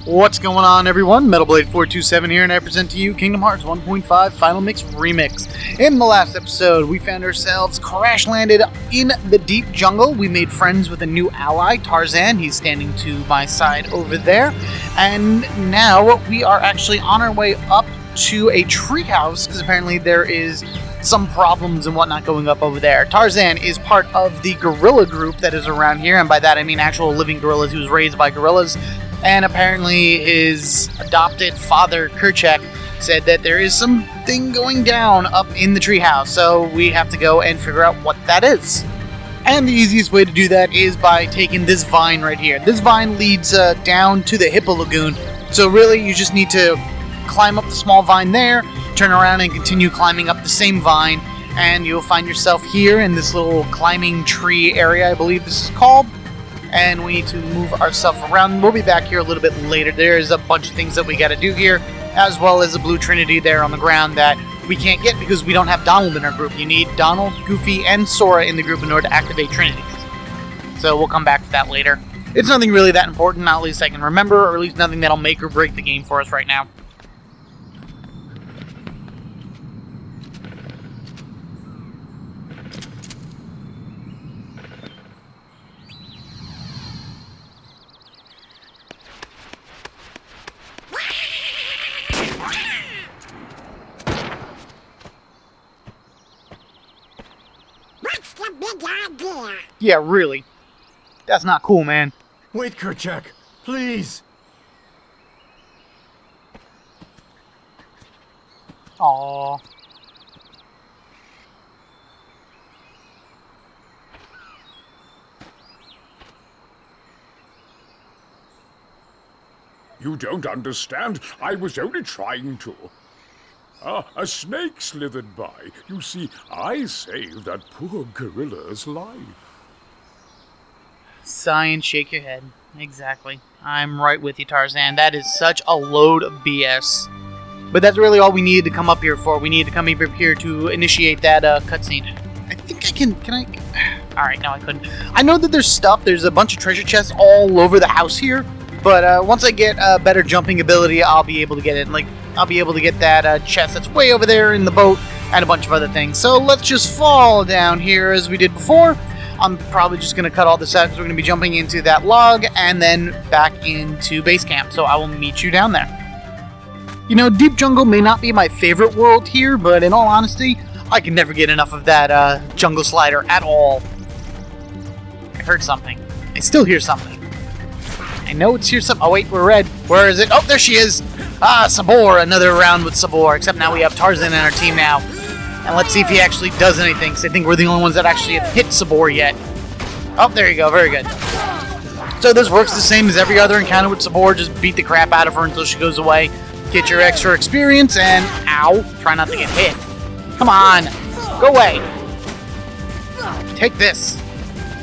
What's going on, everyone? MetalBlade427 here, and I present to you Kingdom Hearts 1.5 Final Mix Remix. In the last episode, we found ourselves crash-landed in the deep jungle. We made friends with a new ally, Tarzan. He's standing to my side over there. And now we are actually on our way up to a treehouse, because apparently there is some problems and whatnot going up over there. Tarzan is part of the gorilla group that is around here, and by that I mean actual living gorillas. He was raised by gorillas. And apparently his adopted father, Kerchak, said that there is something going down up in the treehouse, so we have to go and figure out what that is. And the easiest way to do that is by taking this vine right here. This vine leads down to the Hippo Lagoon, so really you just need to climb up the small vine there, turn around and continue climbing up the same vine, and you'll find yourself here in this little climbing tree area, I believe this is called. And we need to move ourselves around. We'll be back here a little bit later. There's a bunch of things that we got to do here, as well as a blue trinity there on the ground that we can't get because we don't have Donald in our group. You need Donald, Goofy, and Sora in the group in order to activate Trinity. So we'll come back to that later. It's nothing really that important, not at least I can remember, or at least nothing that'll make or break the game for us right now. Yeah, really. That's not cool, man. Wait, Kerchak, please. Aww. You don't understand. I was only trying to. A snake slithered by. You see, I saved that poor gorilla's life. Sigh and shake your head. Exactly. I'm right with you, Tarzan. That is such a load of BS. But that's really all we needed to come up here for. We needed to come up here to initiate that cutscene. I think I can I? Alright, no I couldn't. I know that there's stuff. There's a bunch of treasure chests all over the house here. But once I get a better jumping ability, I'll be able to get it. Like, I'll be able to get that chest that's way over there in the boat and a bunch of other things. So let's just fall down here as we did before. I'm probably just going to cut all this out because we're going to be jumping into that log and then back into base camp. So I will meet you down there. You know, Deep Jungle may not be my favorite world here, but in all honesty, I can never get enough of that jungle slider at all. I heard something. I still hear something. I know it's here some. Oh wait, we're red. Where is it? Oh, there she is. Ah, Sabor. Another round with Sabor. Except now we have Tarzan in our team now. And let's see if he actually does anything, because I think we're the only ones that actually have hit Sabor yet. Oh, there you go. Very good. So this works the same as every other encounter with Sabor. Just beat the crap out of her until she goes away. Get your extra experience and, ow, try not to get hit. Come on. Go away. Take this.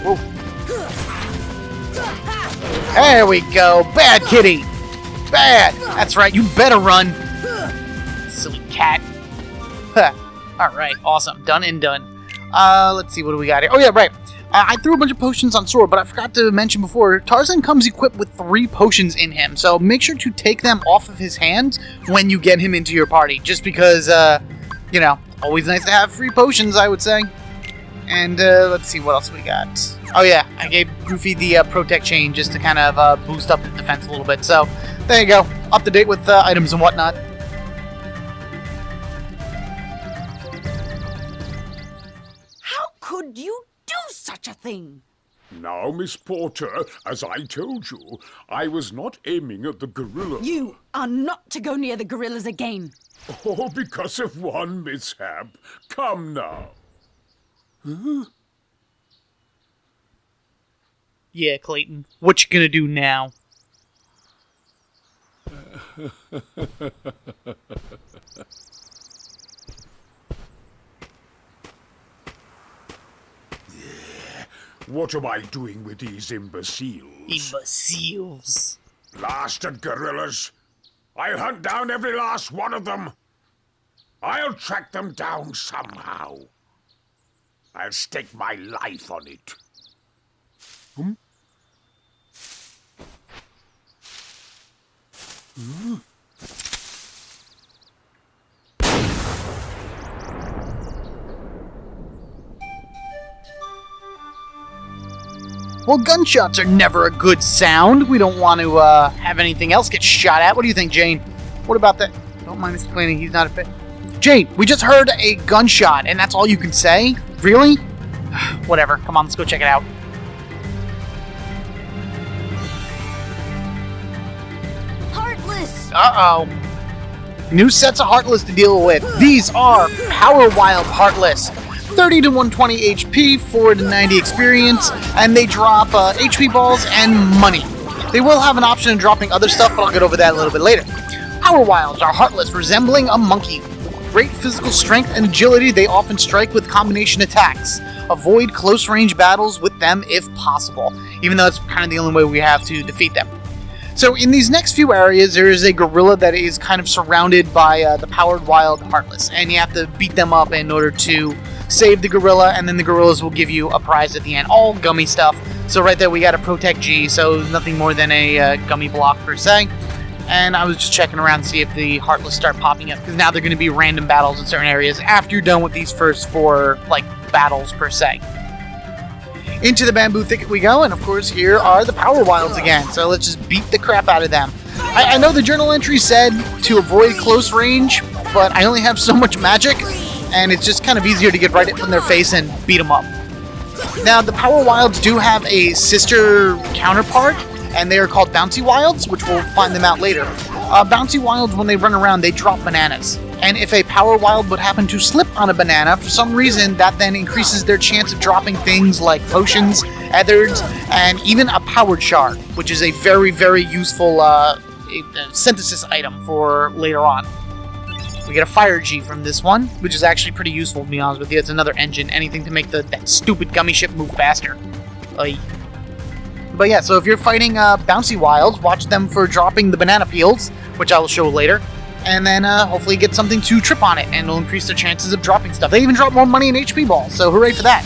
Whoa. There we go. Bad kitty. Bad. That's right. You better run. Silly cat. Alright. Awesome. Done and done. Let's see. What do we got here? Oh, yeah. Right. I threw a bunch of potions on Sora, but I forgot to mention before, Tarzan comes equipped with 3 potions in him. So make sure to take them off of his hands when you get him into your party. Just because, you know, always nice to have free potions, I would say. And let's see what else we got. Oh yeah, I gave Goofy the Protect Chain just to kind of boost up his defense a little bit. So there you go, up to date with items and whatnot. How could you do such a thing? Now, Miss Porter, as I told you, I was not aiming at the gorilla. You are not to go near the gorillas again. Oh, because of one mishap. Come now. Huh? Yeah, Clayton, what you gonna do now? What am I doing with these imbeciles? Imbeciles. Blasted gorillas! I'll hunt down every last one of them! I'll track them down somehow. I'll stake my life on it. Well, gunshots are never a good sound. We don't want to have anything else get shot at. What do you think, Jane? What about that? Don't mind Mr. Clayton, he's not a fit. Jane, we just heard a gunshot, and that's all you can say? Really? Whatever. Come on, let's go check it out. Heartless! Uh-oh. New sets of Heartless to deal with. These are Power Wild Heartless. 30 to 120 HP, 4 to 90 experience, and they drop HP balls and money. They will have an option of dropping other stuff, but I'll get over that a little bit later. Power Wilds are Heartless, resembling a monkey. With great physical strength and agility, they often strike with combination attacks. Avoid close-range battles with them if possible, even though it's kind of the only way we have to defeat them. So in these next few areas, there is a gorilla that is kind of surrounded by the Powered Wild Heartless, and you have to beat them up in order to save the gorilla, and then the gorillas will give you a prize at the end. All gummy stuff. So right there we got a Protect G, so nothing more than a gummy block per se. And I was just checking around to see if the Heartless start popping up, because now they're going to be random battles in certain areas after you're done with these first 4, battles per se. Into the bamboo thicket we go, and of course here are the Power Wilds again, so let's just beat the crap out of them. I know the journal entry said to avoid close range, but I only have so much magic, and it's just kind of easier to get right in their face and beat them up. Now, the Power Wilds do have a sister counterpart, and they are called Bouncy Wilds, which we'll find them out later. Bouncy Wilds, when they run around, they drop bananas. And if a Power Wild would happen to slip on a banana, for some reason, that then increases their chance of dropping things like potions, ethers, and even a Powered Shard, which is a very, very useful synthesis item for later on. We get a Fire G from this one, which is actually pretty useful, to be honest with you. It's another engine, anything to make that stupid gummy ship move faster. But yeah, so if you're fighting Bouncy Wilds, watch them for dropping the banana peels, which I will show later, and then hopefully get something to trip on it, and it'll increase their chances of dropping stuff. They even drop more money in HP balls, so hooray for that.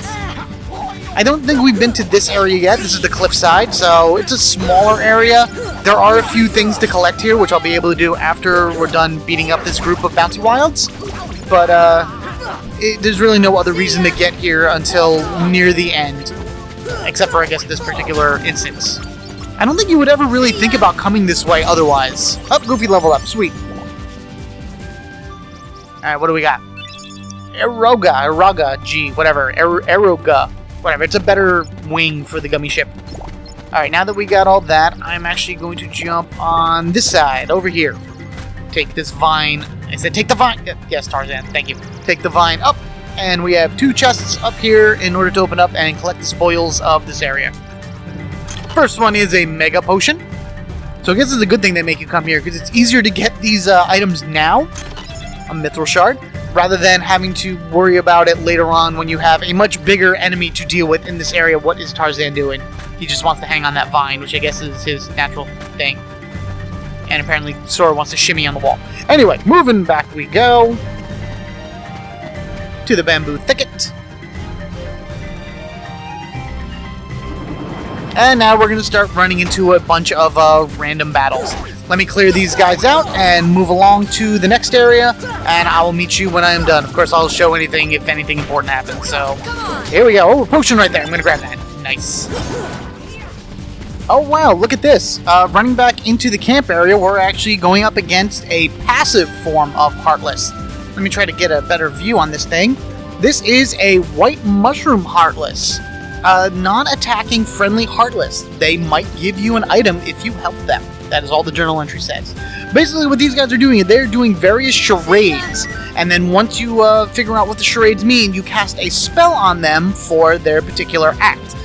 I don't think we've been to this area yet. This is the cliffside, so it's a smaller area. There are a few things to collect here, which I'll be able to do after we're done beating up this group of Bouncy Wilds. But there's really no other reason to get here until near the end, except for, I guess, this particular instance. I don't think you would ever really think about coming this way otherwise. Oh, Goofy level up. Sweet. Alright, what do we got? Eroga, G, whatever. Eroga. Whatever, it's a better wing for the gummy ship. Alright, now that we got all that, I'm actually going to jump on this side, over here. Take this vine. I said take the vine. Yes, Tarzan, thank you. Take the vine up, and we have 2 chests up here in order to open up and collect the spoils of this area. First one is a Mega Potion. So I guess it's a good thing they make you come here, because it's easier to get these items now. A Mithril Shard, rather than having to worry about it later on when you have a much bigger enemy to deal with in this area. What is Tarzan doing? He just wants to hang on that vine, which I guess is his natural thing. And apparently Sora wants to shimmy on the wall. Anyway, moving back we go to the bamboo thicket. And now we're going to start running into a bunch of random battles. Let me clear these guys out and move along to the next area, and I will meet you when I am done. Of course, I'll show anything if anything important happens. So, here we go. Oh, a potion right there. I'm going to grab that. Nice. Oh, wow. Look at this. Running back into the camp area, we're actually going up against a passive form of Heartless. Let me try to get a better view on this thing. This is a White Mushroom Heartless. Non-attacking friendly Heartless. They might give you an item if you help them. That is all the journal entry says. Basically what these guys are doing is they're doing various charades, and then once you figure out what the charades mean, you cast a spell on them for their particular act.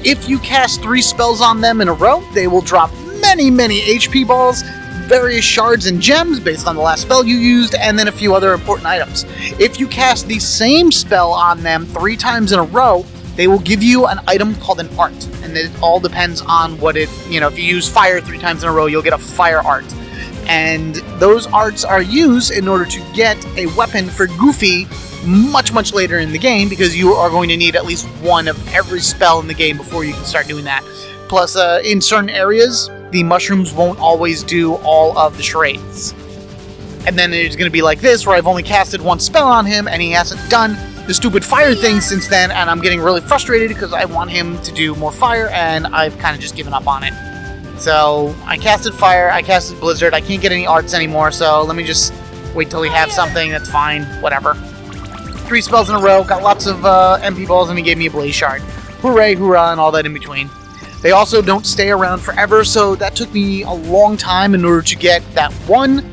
If you cast 3 spells on them in a row, they will drop many, many HP balls, various shards and gems based on the last spell you used, and then a few other important items. If you cast the same spell on them 3 times in a row, they will give you an item called an art, and it all depends on what it, if you use fire 3 times in a row, you'll get a fire art. And those arts are used in order to get a weapon for Goofy much, much later in the game, because you are going to need at least one of every spell in the game before you can start doing that. Plus, in certain areas, the mushrooms won't always do all of the charades. And then it's going to be like this, where I've only casted one spell on him, and he hasn't done the stupid fire thing since then, and I'm getting really frustrated because I want him to do more fire, and I've kind of just given up on it. So, I casted fire, I casted blizzard, I can't get any arts anymore, so let me just wait till we have something, that's fine, whatever. 3 spells in a row, got lots of MP balls, and he gave me a blaze shard. Hooray, hoorah, and all that in between. They also don't stay around forever, so that took me a long time in order to get that one.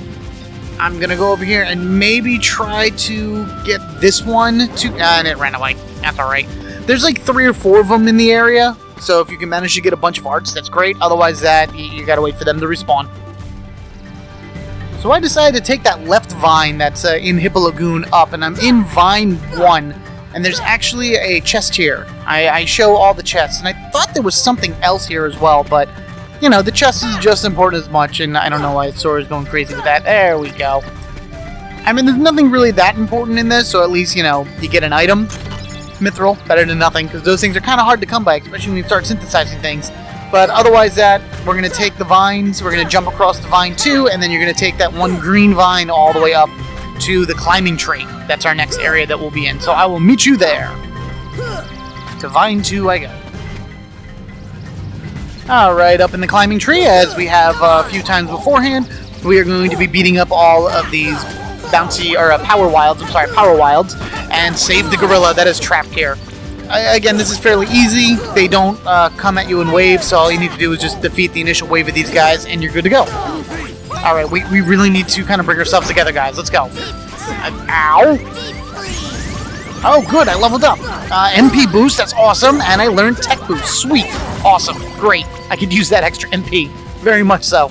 I'm gonna go over here and maybe try to get this one to... and it ran away. That's alright. There's like 3 or 4 of them in the area, so if you can manage to get a bunch of arts, that's great. Otherwise, you gotta wait for them to respawn. So I decided to take that left vine that's in Hippo Lagoon up, and I'm in Vine 1, and there's actually a chest here. I show all the chests, and I thought there was something else here as well, but... you know, the chest is just important as much, and I don't know why Sora is going crazy with that. There we go. I mean, there's nothing really that important in this, so at least, you know, you get an item. Mithril, better than nothing, because those things are kind of hard to come by, especially when you start synthesizing things. But otherwise that, we're going to take the vines, we're going to jump across to Vine 2, and then you're going to take that one green vine all the way up to the climbing tree. That's our next area that we'll be in, so I will meet you there. To Vine 2 I go. Alright, up in the climbing tree, as we have a few times beforehand, we are going to be beating up all of these bouncy, or power wilds, and save the gorilla that is trapped here. Again, this is fairly easy. They don't come at you in waves, so all you need to do is just defeat the initial wave of these guys, and you're good to go. Alright, we really need to kind of bring ourselves together, guys. Let's go. Ow! Oh, good, I leveled up. MP boost, that's awesome, and I learned tech boost. Sweet. Awesome. Great. I could use that extra MP. Very much so.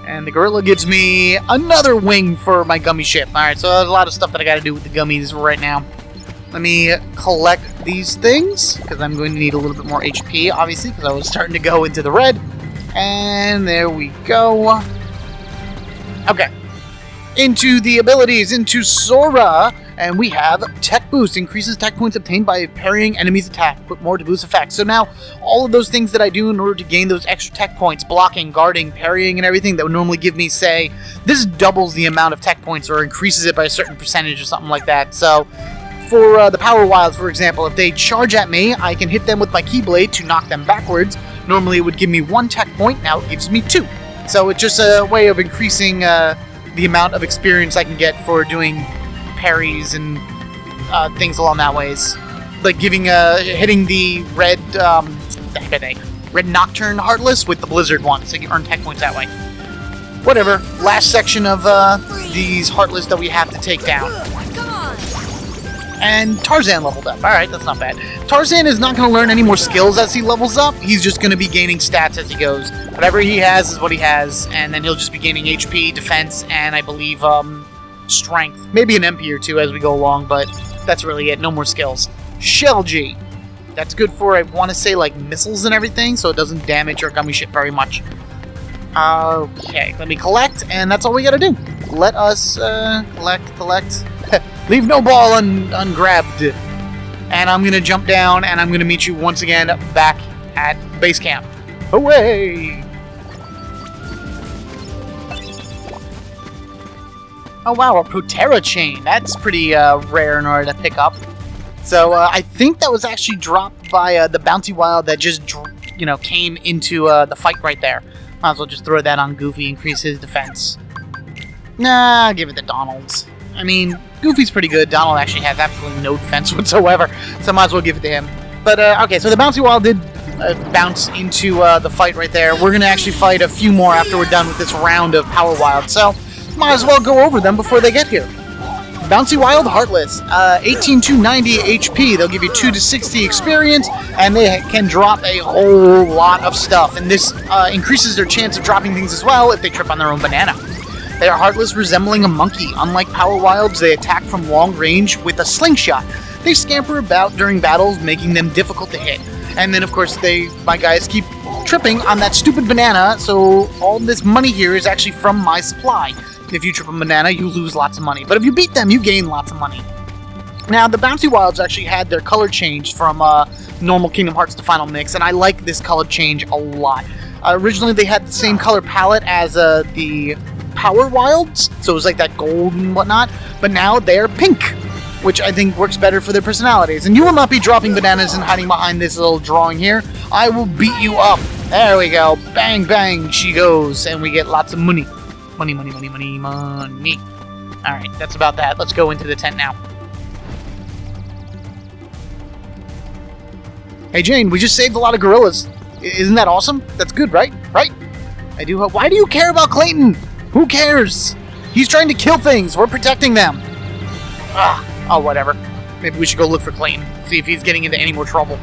And the gorilla gives me another wing for my gummy ship. Alright, so there's a lot of stuff that I gotta do with the gummies right now. Let me collect these things, because I'm going to need a little bit more HP, obviously, because I was starting to go into the red. And there we go. Okay. Into the abilities, into Sora, and we have Tech Boost. Increases tech points obtained by parrying enemies' attack. Put more to boost effects. So now, all of those things that I do in order to gain those extra tech points, blocking, guarding, parrying, and everything, that would normally give me, say, this doubles the amount of tech points, or increases it by a certain percentage, or something like that. So, for the Power Wilds, for example, if they charge at me, I can hit them with my Keyblade to knock them backwards. Normally, it would give me 1 tech point, now it gives me 2. So, it's just a way of increasing, the amount of experience I can get for doing parries and things along that ways. Like hitting the red Nocturne Heartless with the Blizzard one, so you earn tech points that way. Whatever. Last section of these Heartless that we have to take down. And Tarzan leveled up. Alright, that's not bad. Tarzan is not going to learn any more skills as he levels up. He's just going to be gaining stats as he goes. Whatever he has is what he has, and then he'll just be gaining HP, defense, and I believe strength. Maybe an MP or 2 as we go along, but that's really it. No more skills. Shell G. That's good for, I want to say, like, missiles and everything, so it doesn't damage our gummy ship very much. Okay, let me collect, and that's all we gotta do. Let us collect. Leave no ball ungrabbed. And I'm gonna jump down, and I'm gonna meet you once again back at base camp. Away! Oh wow, a Protera chain. That's pretty rare in order to pick up. So I think that was actually dropped by the Bounty Wild that just came into the fight right there. Might as well just throw that on Goofy, increase his defense. Nah, I'll give it to Donald's. I mean, Goofy's pretty good. Donald actually has absolutely no defense whatsoever, so might as well give it to him. But, okay, so the Bouncy Wild did bounce into the fight right there. We're going to actually fight a few more after we're done with this round of Power Wild, so might as well go over them before they get here. Bouncy Wild Heartless, 18 to 90 HP. They'll give you 2 to 60 experience, and they can drop a whole lot of stuff. And this increases their chance of dropping things as well if they trip on their own banana. They are heartless, resembling a monkey. Unlike Power Wilds, they attack from long range with a slingshot. They scamper about during battles, making them difficult to hit. And then, of course, my guys keep tripping on that stupid banana, so all this money here is actually from my supply. If you trip a banana, you lose lots of money. But if you beat them, you gain lots of money. Now, the Bouncy Wilds actually had their color changed from normal Kingdom Hearts to Final Mix, and I like this color change a lot. Originally, they had the same color palette as the Power Wilds, so it was like that gold and whatnot, but now they're pink, which I think works better for their personalities. And you will not be dropping bananas and hiding behind this little drawing here. I will beat you up. There we go. Bang, bang, she goes, and we get lots of money. Money, money, money, money, money. Alright, that's about that. Let's go into the tent now. Hey Jane, we just saved a lot of gorillas. Isn't that awesome? That's good, right? Right? I do hope. Why do you care about Clayton? Who cares? He's trying to kill things. We're protecting them. Oh, whatever. Maybe we should go look for Clayton. See if he's getting into any more trouble.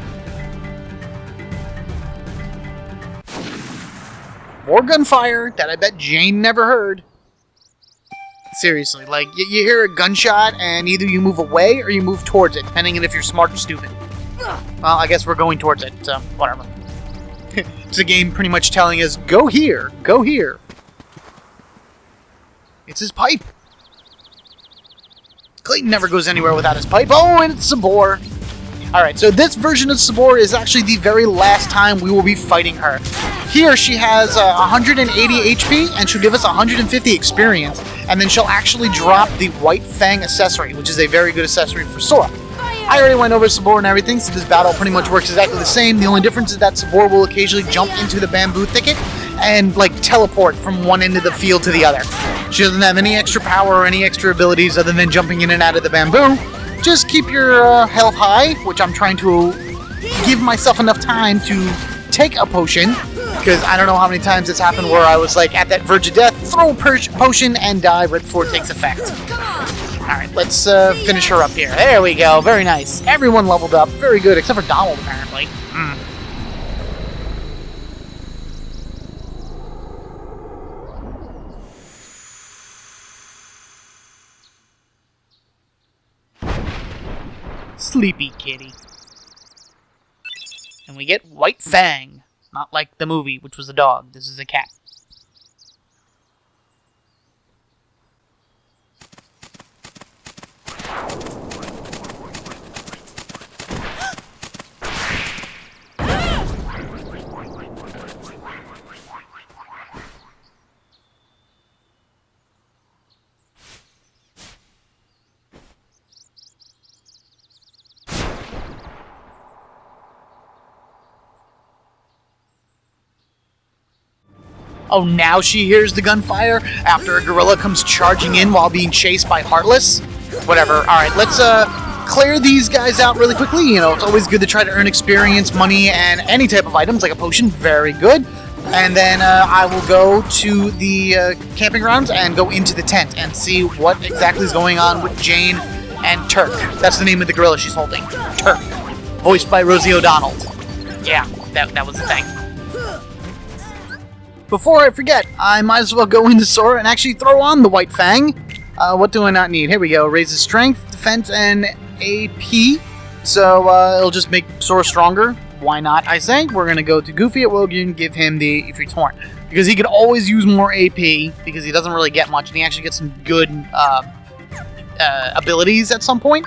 More gunfire that I bet Jane never heard. Seriously, like, you hear a gunshot and either you move away or you move towards it, depending on if you're smart or stupid. Well, I guess we're going towards it, so whatever. It's a game pretty much telling us, go here, go here. It's his pipe. Clayton never goes anywhere without his pipe. Oh, and it's Sabor. Alright, so this version of Sabor is actually the very last time we will be fighting her. Here, she has 180 HP, and she'll give us 150 experience, and then she'll actually drop the White Fang accessory, which is a very good accessory for Sora. I already went over Sabor and everything, so this battle pretty much works exactly the same. The only difference is that Sabor will occasionally jump into the bamboo thicket and, like, teleport from one end of the field to the other. She doesn't have any extra power or any extra abilities other than jumping in and out of the bamboo. Just keep your health high, which I'm trying to give myself enough time to take a potion, because I don't know how many times it's happened where I was, like, at that verge of death, throw a potion, and die right before it takes effect. Alright, let's finish her up here. There we go. Very nice. Everyone leveled up. Very good, except for Donald, apparently. Sleepy kitty. And we get White Fang. Not like the movie, which was a dog. This is a cat. Oh, now she hears the gunfire after a gorilla comes charging in while being chased by Heartless? Whatever. Alright, let's clear these guys out really quickly. You know, it's always good to try to earn experience, money, and any type of items, like a potion. Very good. And then I will go to the camping grounds and go into the tent and see what exactly is going on with Jane and Turk. That's the name of the gorilla she's holding. Turk. Voiced by Rosie O'Donnell. Yeah, that was the thing. Before I forget, I might as well go into Sora and actually throw on the White Fang. What do I not need? Here we go. Raises strength, defense, and AP. So it'll just make Sora stronger. Why not, I say? We're going to go to Goofy at Wogan and give him the Ifrit's Horn. Because he could always use more AP, because he doesn't really get much, and he actually gets some good abilities at some point.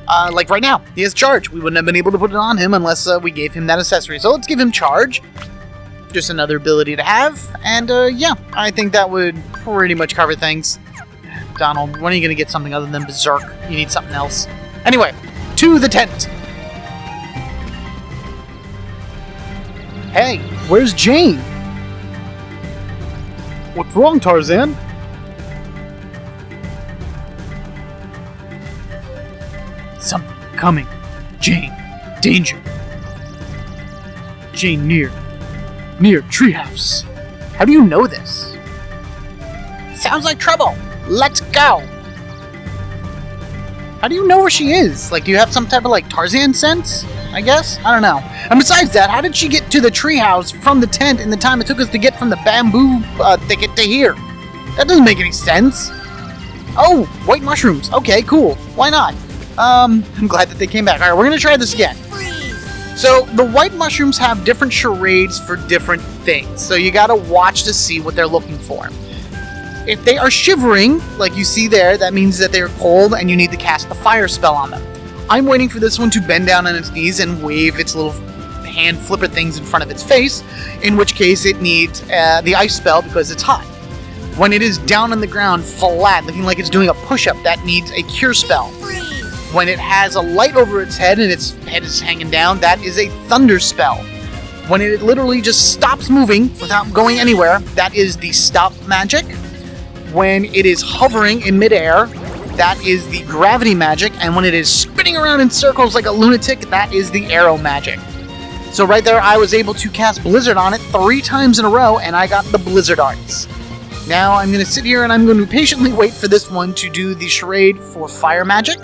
Like right now, he has Charge. We wouldn't have been able to put it on him unless we gave him that accessory. So let's give him Charge. Just another ability to have, and yeah, I think that would pretty much cover things. Donald, when are you going to get something other than Berserk? You need something else. Anyway, to the tent. Hey, where's Jane? What's wrong, Tarzan? Something coming. Jane, danger. Jane near treehouse. How do you know this? Sounds like trouble. Let's go. How do you know where she is? Like, do you have some type of, like, Tarzan sense? I guess? I don't know. And besides that, how did she get to the treehouse from the tent in the time it took us to get from the bamboo thicket to here? That doesn't make any sense. Oh, white mushrooms. Okay, cool. Why not? I'm glad that they came back. Alright, we're gonna try this again. So, the white mushrooms have different charades for different things, so you gotta watch to see what they're looking for. If they are shivering, like you see there, that means that they're cold and you need to cast the fire spell on them. I'm waiting for this one to bend down on its knees and wave its little hand flipper things in front of its face, in which case it needs the ice spell because it's hot. When it is down on the ground, flat, looking like it's doing a push-up, that needs a cure spell. When it has a light over its head and its head is hanging down, that is a thunder spell. When it literally just stops moving without going anywhere, that is the stop magic. When it is hovering in midair, that is the gravity magic. And when it is spinning around in circles like a lunatic, that is the arrow magic. So right there, I was able to cast Blizzard on it 3 times in a row, and I got the Blizzard Arts. Now I'm going to sit here and I'm going to patiently wait for this one to do the charade for fire magic,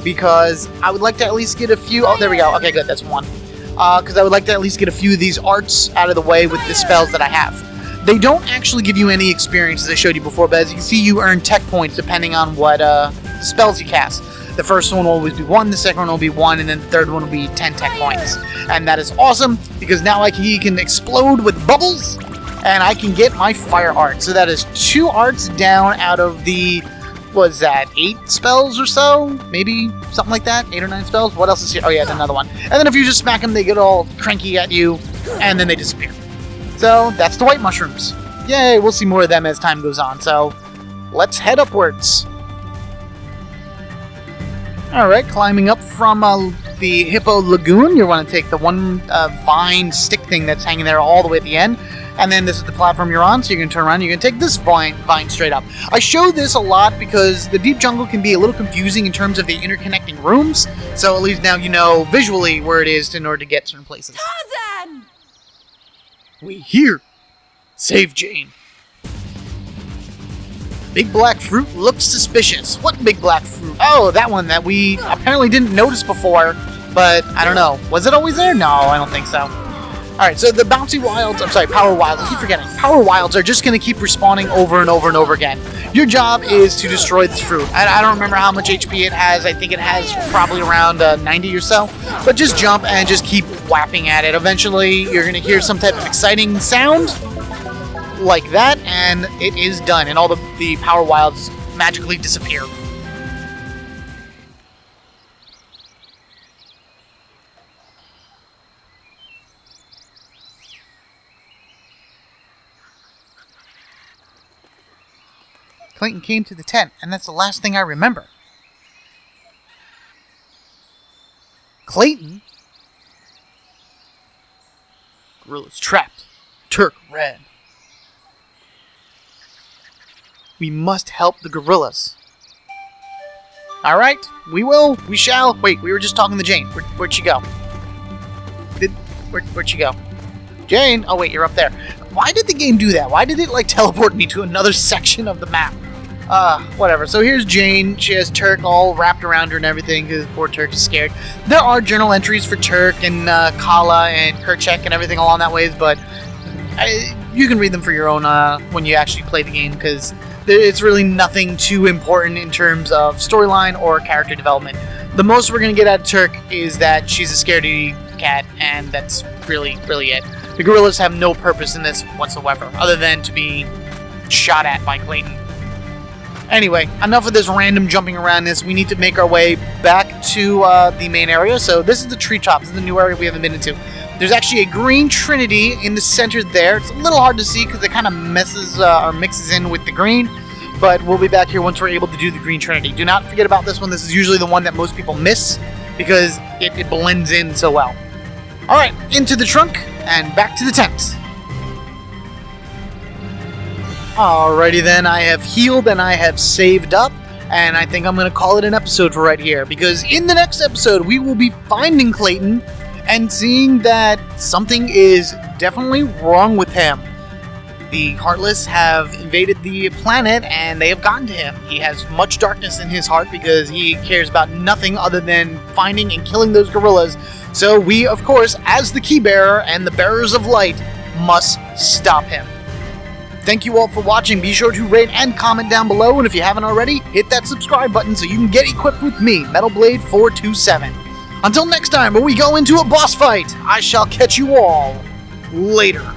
because I would like to at least get a few... Oh, there we go. Okay, good. That's one. Because I would like to at least get a few of these arts out of the way with the spells that I have. They don't actually give you any experience, as I showed you before, but as you can see, you earn tech points depending on what spells you cast. The first one will always be 1, the second one will be 1, and then the third one will be 10 tech points. And that is awesome, because now he can explode with bubbles, and I can get my fire art. So that is 2 arts down out of the, what is that, 8 spells or so? Maybe something like that, 8 or 9 spells. What else is here? Oh yeah, another one. And then if you just smack them, they get all cranky at you, and then they disappear. So that's the white mushrooms. Yay, we'll see more of them as time goes on. So let's head upwards. Alright, climbing up from the Hippo Lagoon, you want to take the one vine stick thing that's hanging there all the way at the end. And then this is the platform you're on, so you can turn around and you can take this vine straight up. I show this a lot because the deep jungle can be a little confusing in terms of the interconnecting rooms, so at least now you know visually where it is in order to get certain places. Tarzan! We here. Save Jane. Big black fruit looks suspicious. What big black fruit? Oh, that one that we apparently didn't notice before, but I don't know. Was it always there? No, I don't think so. Alright, so the bouncy wilds, power wilds, I keep forgetting. Power wilds are just going to keep respawning over and over and over again. Your job is to destroy this fruit. I don't remember how much HP it has. I think it has probably around 90 or so. But just jump and just keep whapping at it. Eventually, you're going to hear some type of exciting sound like that, and it is done. And all the power wilds magically disappear. Clayton came to the tent, and that's the last thing I remember. Clayton? Gorilla's trapped. Turk red. We must help the gorillas. Alright, we will. We shall. Wait, we were just talking to Jane. Where'd she go? Where'd she go? Jane! Oh wait, you're up there. Why did the game do that? Why did it teleport me to another section of the map? Whatever. So here's Jane. She has Turk all wrapped around her and everything because poor Turk is scared. There are journal entries for Turk and Kala and Kerchak and everything along that ways, but you can read them for your own when you actually play the game, because it's really nothing too important in terms of storyline or character development. The most we're going to get out of Turk is that she's a scaredy cat, and that's really it. The gorillas have no purpose in this whatsoever, other than to be shot at by Clayton. Anyway, enough of this random jumping around this. We need to make our way back to the main area. So this is the treetop. This is the new area we haven't been into. There's actually a green trinity in the center there. It's a little hard to see because it kind of messes or mixes in with the green. But we'll be back here once we're able to do the green trinity. Do not forget about this one. This is usually the one that most people miss because it blends in so well. Alright, into the trunk and back to the tent. Alrighty then, I have healed and I have saved up, and I think I'm going to call it an episode for right here, because in the next episode we will be finding Clayton and seeing that something is definitely wrong with him. The Heartless have invaded the planet and they have gotten to him. He has much darkness in his heart because he cares about nothing other than finding and killing those gorillas. So we, of course, as the key bearer and the bearers of light, must stop him. Thank you all for watching. Be sure to rate and comment down below, and if you haven't already, hit that subscribe button so you can get equipped with me, Metal Blade 427. Until next time, where we go into a boss fight, I shall catch you all later.